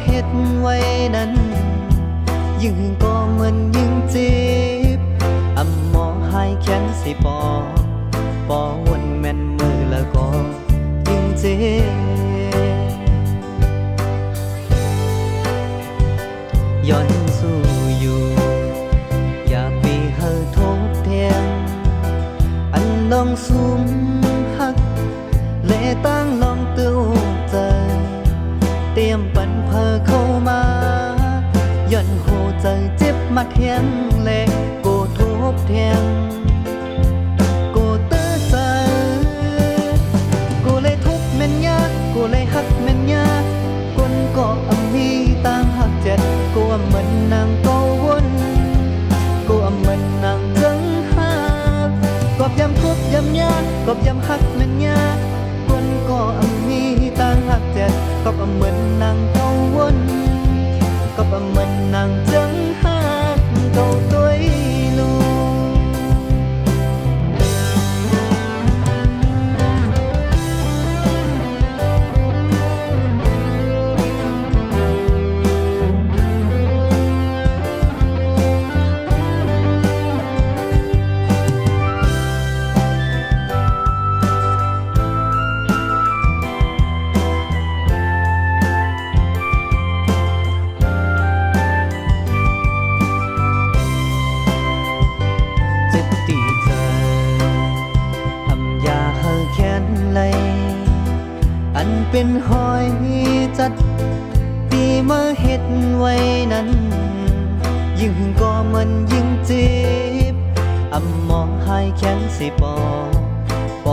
เฮ็ดไว้นั้นยิ่งก็เหมือนยิ่งจีบหมอให้แขนสิปอวนแม่นมือแล้วก็ยิ่งเจ็บย้อนสู้อยู่อย่าไปเฮอทบเทียงลองซุ่มหักเลตั้งลองตื้อใจเตรียมปันเพอเข้ามาย้อนหูใจเจ็บมาเทียงเลกูทบเทียงกูตื้อใจกูเลยทุบแม่นยากกูเลยหักแม่นยากคนก็มีต่างหักเจ็ดกูเหมือนนางโตวนกูเหมือนนางจังหักกอบยำทุบยำยากกอบยำหักแม่นยากคนก็มีต่างหักเจ็ดก็เหมือนนางโตวนก็เหมือนนางจังหักโตตัวลูเป็นหอยจัดปีมาเฮ็ดไว้นั้นยิ่งก็มันยิ่งจีบหมอให้แขนสิป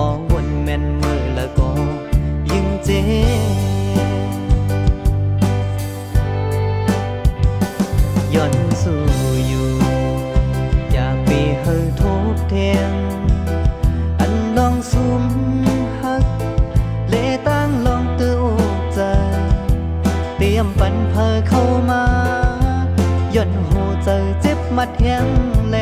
อวนแม่นมือแล้วก็ยิ่งเจ็บย้อนสู้อยู่อย่าไปเฮอทบเทียงลองซุ่มหักเลตั้งลองตื้อใจเตรียมปันเพอเข้ามาย้อนหูใจเจ็บมาเทียงแล